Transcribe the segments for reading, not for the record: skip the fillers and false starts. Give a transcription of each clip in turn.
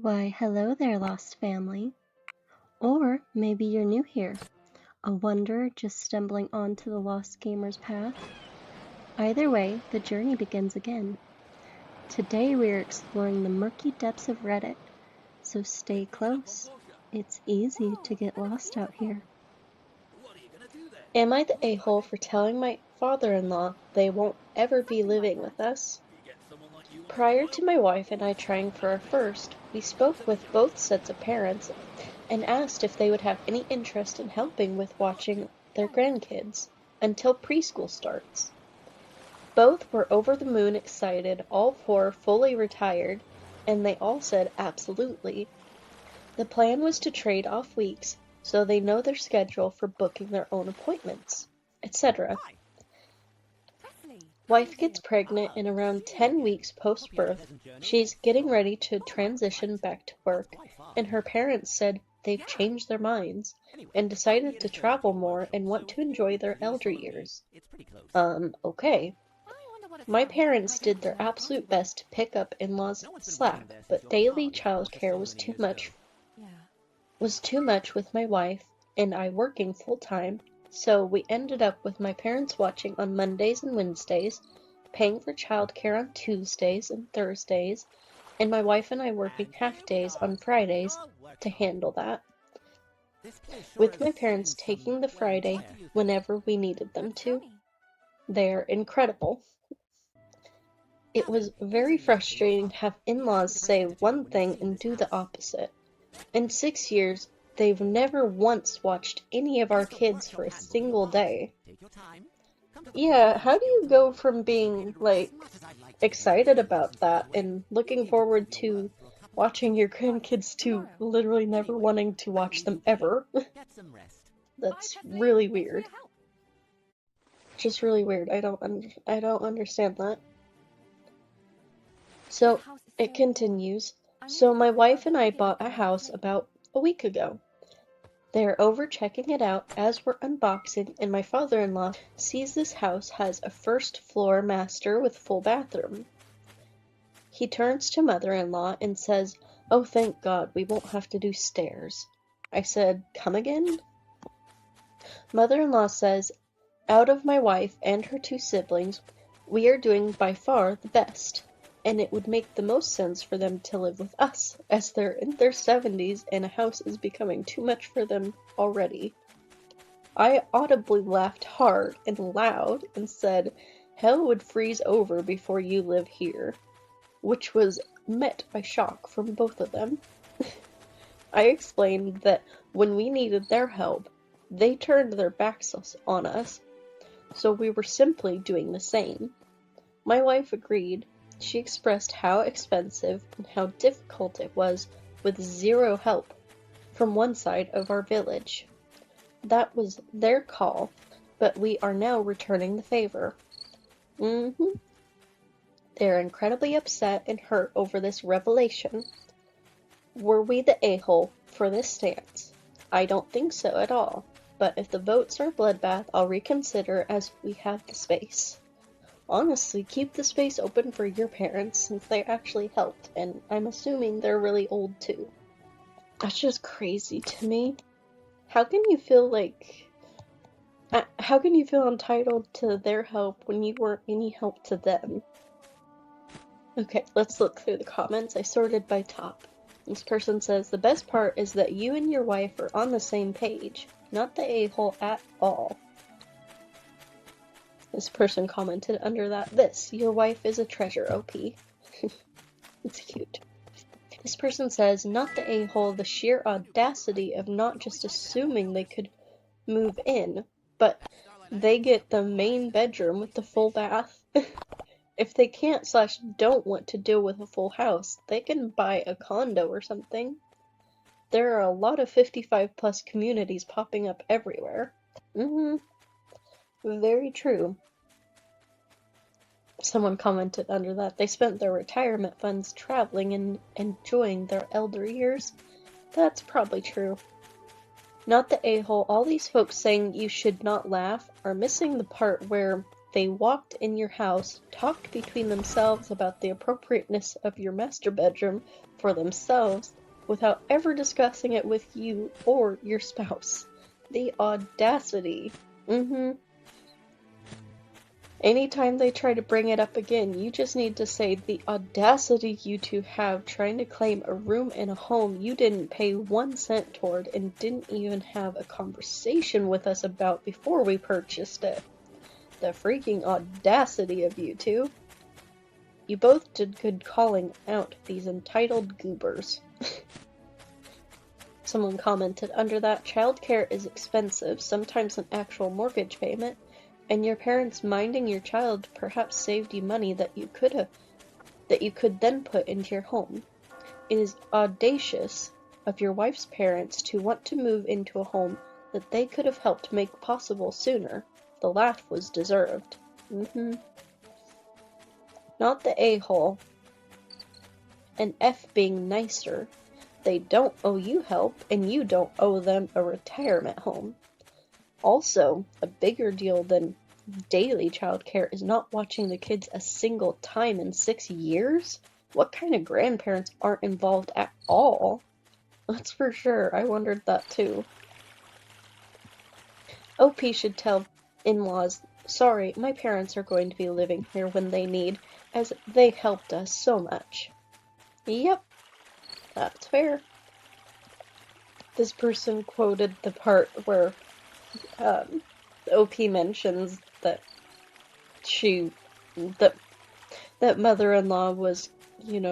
Why, hello there, lost family. Or maybe you're new here, a wanderer just stumbling onto the lost gamer's path. Either way, the journey begins again. Today we are exploring the murky depths of Reddit, so stay close. It's easy to get lost out here. Am I the a-hole for telling my father-in-law they won't ever be living with us? Prior to my wife and I trying for our first, we spoke with both sets of parents and asked if they would have any interest in helping with watching their grandkids until preschool starts. Both were over the moon excited, all four fully retired, and they all said absolutely. The plan was to trade off weeks so they know their schedule for booking their own appointments, etc. Wife gets pregnant in around 10 weeks post-birth. She's getting ready to transition back to work, and her parents said they've changed their minds and decided to travel more and want to enjoy their elder years. Okay. My parents did their absolute best to pick up in-laws' slack, but daily childcare was too much with my wife and I working full-time, so we ended up with my parents watching on Mondays and Wednesdays, paying for childcare on Tuesdays and Thursdays, and my wife and I working half-days on Fridays to handle that, with my parents taking the Friday whenever we needed them to. They're incredible. It was very frustrating to have in-laws say one thing and do the opposite. In 6 years, they've never once watched any of our kids for a single day. Yeah, how do you go from being, excited about that and looking forward to watching your grandkids to literally never wanting to watch them ever? That's really weird. Just really weird. I don't understand that. So, it continues. So my wife and I bought a house about a week ago. They're over checking it out as we're unboxing, and my father-in-law sees this house has a first-floor master with full bathroom. He turns to mother-in-law and says, "Oh, thank God, we won't have to do stairs." I said, "Come again?" Mother-in-law says, "Out of my wife and her two siblings, we are doing by far the best, and it would make the most sense for them to live with us, as they're in their 70s and a house is becoming too much for them already." I audibly laughed hard and loud and said, "Hell would freeze over before you live here," which was met by shock from both of them. I explained that when we needed their help, they turned their backs on us, so we were simply doing the same. My wife agreed. She expressed how expensive and how difficult it was with zero help from one side of our village. That was their call, but we are now returning the favor. They're incredibly upset and hurt over this revelation. Were we the a-hole for this stance? I don't think so at all, but if the votes are bloodbath, I'll reconsider as we have the space. Honestly, keep the space open for your parents since they actually helped, and I'm assuming they're really old too. That's just crazy to me. How can you feel entitled to their help when you weren't any help to them? Okay, let's look through the comments. I sorted by top. This person says, "The best part is that you and your wife are on the same page. Not the a-hole at all." This person commented under that, "Your wife is a treasure, OP." It's cute. This person says, "Not the a-hole, the sheer audacity of not just assuming they could move in, but they get the main bedroom with the full bath." If they can't/don't want to deal with a full house, they can buy a condo or something. There are a lot of 55+ communities popping up everywhere. Very true. Someone commented under that, "They spent their retirement funds traveling and enjoying their elder years." That's probably true. Not the a-hole, all these folks saying you should not laugh are missing the part where They walked in your house, talked between themselves about the appropriateness of your master bedroom for themselves, without ever discussing it with you or your spouse. The audacity. Anytime they try to bring it up again, you just need to say, the audacity you two have trying to claim a room in a home you didn't pay 1 cent toward and didn't even have a conversation with us about before we purchased it. The freaking audacity of you two. You both did good calling out these entitled goobers. Someone commented under that, childcare is expensive, sometimes an actual mortgage payment, and your parents minding your child perhaps saved you money that you could then put into your home. It is audacious of your wife's parents to want to move into a home that they could have helped make possible sooner. The laugh was deserved. Not the a-hole. And F being nicer. They don't owe you help, and you don't owe them a retirement home. Also, a bigger deal than daily childcare is not watching the kids a single time in 6 years? What kind of grandparents aren't involved at all? That's for sure. I wondered that too. OP should tell in-laws, sorry, my parents are going to be living here when they need, as they helped us so much. Yep, that's fair. This person quoted the part where OP mentions that that mother-in-law was,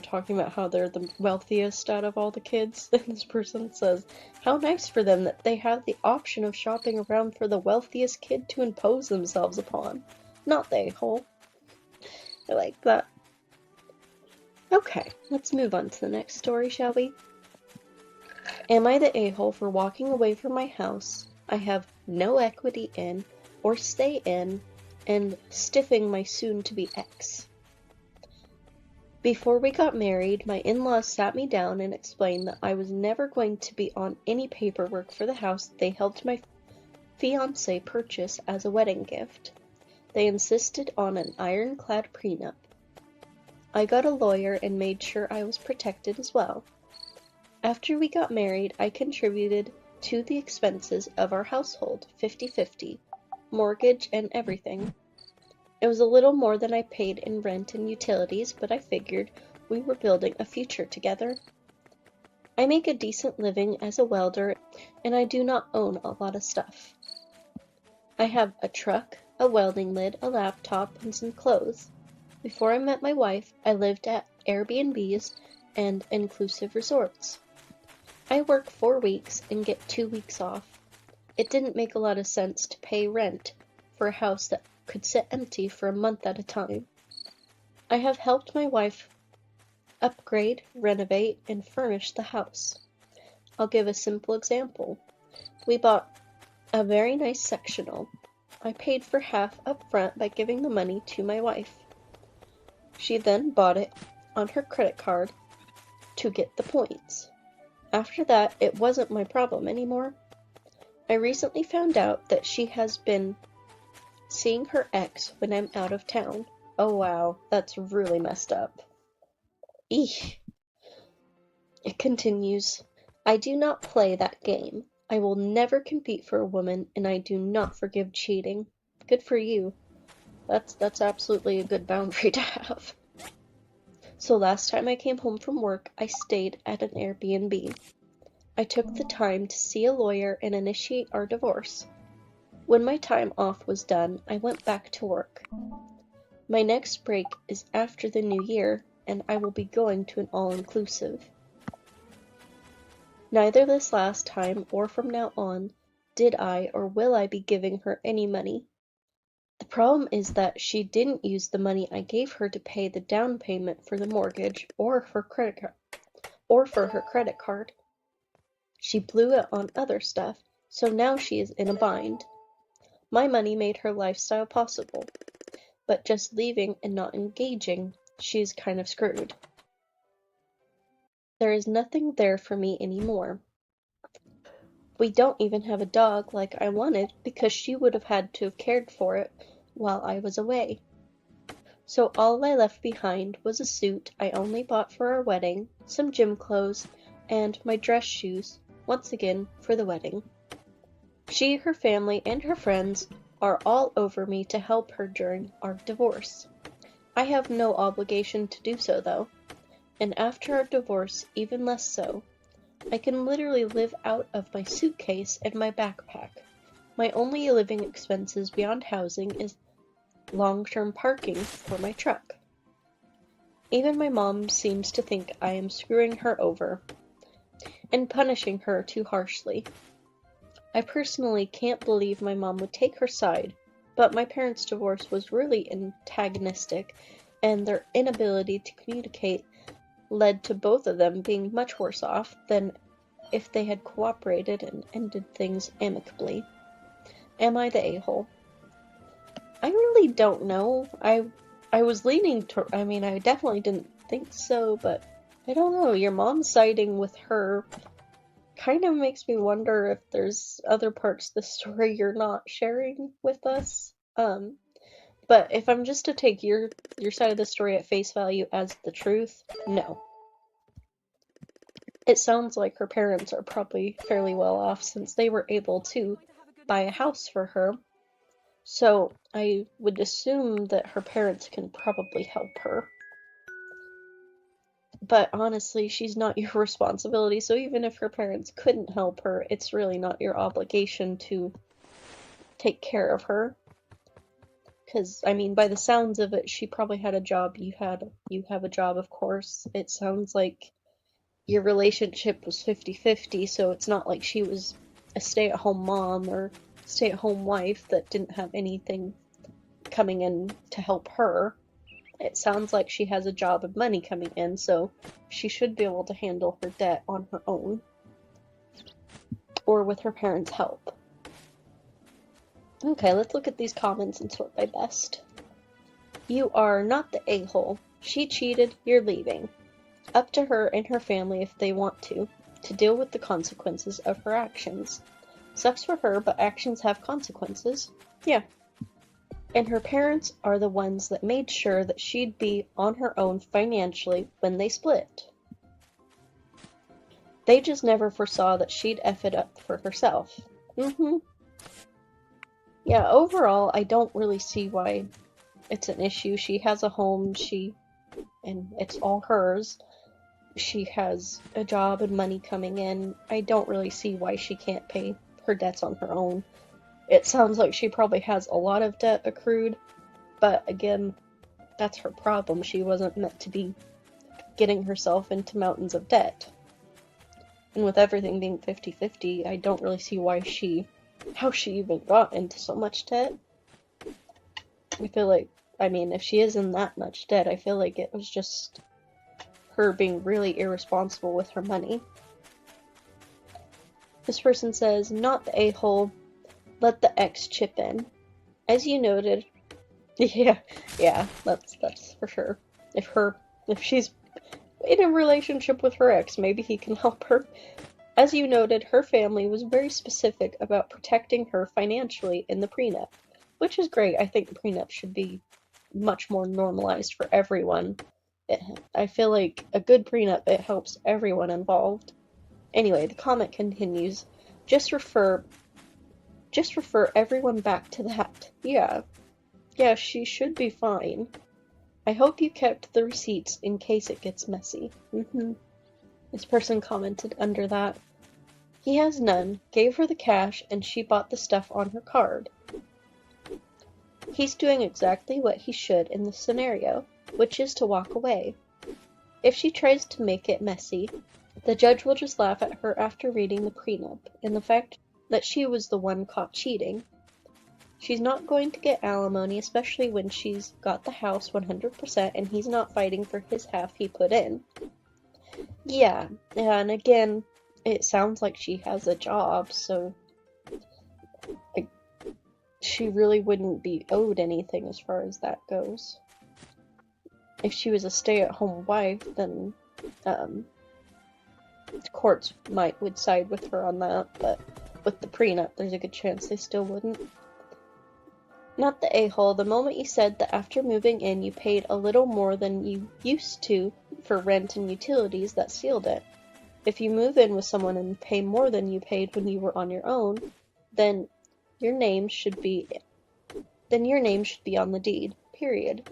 talking about how they're the wealthiest out of all the kids. And this person says, how nice for them that they have the option of shopping around for the wealthiest kid to impose themselves upon. Not the a-hole. I like that. Okay, let's move on to the next story, shall we? Am I the a-hole for walking away from my house I have no equity in or stay in and stiffing my soon-to-be ex? Before we got married, my in-laws sat me down and explained that I was never going to be on any paperwork for the house they helped my fiancé purchase as a wedding gift. They insisted on an ironclad prenup. I got a lawyer and made sure I was protected as well. After we got married, I contributed to the expenses of our household, 50-50, mortgage and everything. It was a little more than I paid in rent and utilities, but I figured we were building a future together. I make a decent living as a welder, and I do not own a lot of stuff. I have a truck, a welding lid, a laptop, and some clothes. Before I met my wife, I lived at Airbnbs and inclusive resorts. I work 4 weeks and get 2 weeks off. It didn't make a lot of sense to pay rent for a house that could sit empty for a month at a time. I have helped my wife upgrade, renovate, and furnish the house. I'll give a simple example. We bought a very nice sectional. I paid for half up front by giving the money to my wife. She then bought it on her credit card to get the points. After that, it wasn't my problem anymore. I recently found out that she has been seeing her ex when I'm out of town. Oh wow, that's really messed up. Eek. It continues. I do not play that game. I will never compete for a woman, and I do not forgive cheating. Good for you. That's absolutely a good boundary to have. So last time I came home from work, I stayed at an Airbnb. I took the time to see a lawyer and initiate our divorce. When my time off was done, I went back to work. My next break is after the new year, and I will be going to an all-inclusive. Neither this last time or from now on did I or will I be giving her any money. The problem is that she didn't use the money I gave her to pay the down payment for the mortgage or for her credit card. She blew it on other stuff, so now she is in a bind. My money made her lifestyle possible, but just leaving and not engaging, she is kind of screwed. There is nothing there for me anymore. We don't even have a dog like I wanted because she would have had to have cared for it while I was away. So all I left behind was a suit I only bought for our wedding, some gym clothes, and my dress shoes, once again for the wedding. She, her family, and her friends are all over me to help her during our divorce. I have no obligation to do so, though, and after our divorce, even less so. I can literally live out of my suitcase and my backpack. My only living expenses beyond housing is long-term parking for my truck. Even my mom seems to think I am screwing her over and punishing her too harshly. I personally can't believe my mom would take her side, but my parents' divorce was really antagonistic, and their inability to communicate led to both of them being much worse off than if they had cooperated and ended things amicably. Am I the a-hole? I really don't know. I was leaning to, I definitely didn't think so, but I don't know. Your mom siding with her kind of makes me wonder if there's other parts of the story you're not sharing with us. But if I'm just to take your side of the story at face value as the truth, no. It sounds like her parents are probably fairly well off since they were able to buy a house for her. So I would assume that her parents can probably help her. But honestly, she's not your responsibility, so even if her parents couldn't help her, it's really not your obligation to take care of her. Because, by the sounds of it, she probably had a job. You have a job, of course. It sounds like your relationship was 50-50, so it's not like she was a stay-at-home mom or stay-at-home wife that didn't have anything coming in to help her. It sounds like she has a job and money coming in, so she should be able to handle her debt on her own, or with her parents' help. Okay, let's look at these comments and sort by best. You are not the a-hole. She cheated, you're leaving. Up to her and her family if they want to deal with the consequences of her actions. Sucks for her, but actions have consequences. Yeah. And her parents are the ones that made sure that she'd be on her own financially when they split. They just never foresaw that she'd F it up for herself. Yeah, overall, I don't really see why it's an issue. She has a home, and it's all hers. She has a job and money coming in. I don't really see why she can't pay her debts on her own. It sounds like she probably has a lot of debt accrued, but again, that's her problem. She wasn't meant to be getting herself into mountains of debt. And with everything being 50-50, I don't really see how she even got into so much debt. I feel like, if she is in that much debt, I feel like it was just her being really irresponsible with her money. This person says, not the a-hole, let the ex chip in. As you noted, yeah, that's for sure. If she's in a relationship with her ex, maybe he can help her. As you noted, her family was very specific about protecting her financially in the prenup, which is great. I think the prenup should be much more normalized for everyone. I feel like a good prenup, it helps everyone involved. Anyway, the comment continues. Just refer everyone back to that. Yeah, she should be fine. I hope you kept the receipts in case it gets messy. This person commented under that. He has none, gave her the cash, and she bought the stuff on her card. He's doing exactly what he should in this scenario, which is to walk away. If she tries to make it messy, the judge will just laugh at her after reading the prenup and the fact that she was the one caught cheating. She's not going to get alimony, especially when she's got the house 100% and he's not fighting for his half he put in. Yeah, and again, it sounds like she has a job, so she really wouldn't be owed anything as far as that goes. If she was a stay-at-home wife, then the courts would side with her on that, but with the prenup, there's a good chance they still wouldn't. Not the a-hole. The moment you said that after moving in you paid a little more than you used to for rent and utilities, that sealed it. If you move in with someone and pay more than you paid when you were on your own, then your name should be on the deed. Period.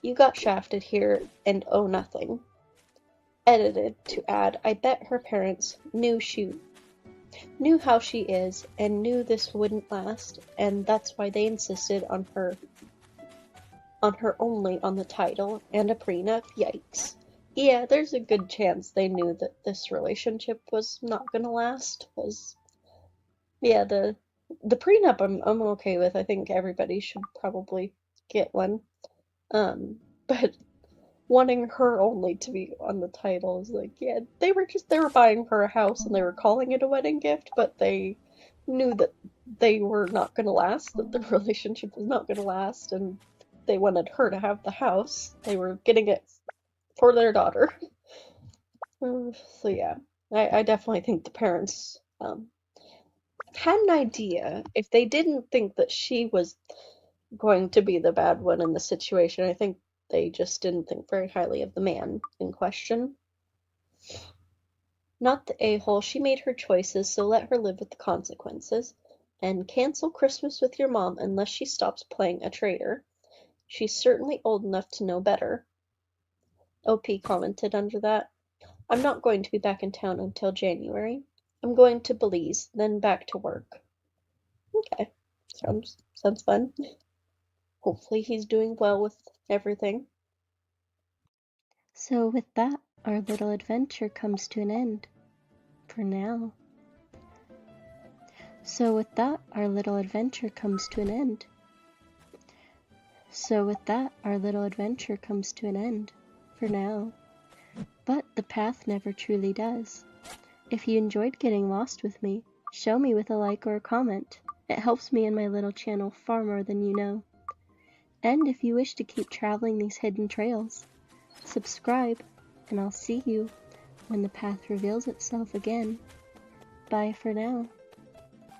You got shafted here and owe nothing. Edited to add, I bet her parents knew how she is and knew this wouldn't last, and that's why they insisted on her only on the title and a prenup. Yikes. Yeah, there's a good chance they knew that this relationship was not gonna last. Yeah, the prenup I'm okay with. I think everybody should probably get one. But wanting her only to be on the title is like, yeah, they were buying her a house and they were calling it a wedding gift, but they knew that they were not gonna last, that the relationship was not gonna last, and they wanted her to have the house. They were getting it for their daughter. So yeah, I definitely think the parents had an idea. If they didn't think that she was going to be the bad one in the situation, I think they just didn't think very highly of the man in question. Not the a-hole. She made her choices, so let her live with the consequences. And cancel Christmas with your mom unless she stops playing a traitor. She's certainly old enough to know better. OP commented under that. I'm not going to be back in town until January. I'm going to Belize, then back to work. Okay. Sounds fun. Hopefully he's doing well with everything. So with that, our little adventure comes to an end. For now. So with that, our little adventure comes to an end. So with that, our little adventure comes to an end. For now. But the path never truly does. If you enjoyed getting lost with me, show me with a like or a comment. It helps me and my little channel far more than you know. And if you wish to keep traveling these hidden trails, subscribe, and I'll see you when the path reveals itself again. Bye for now.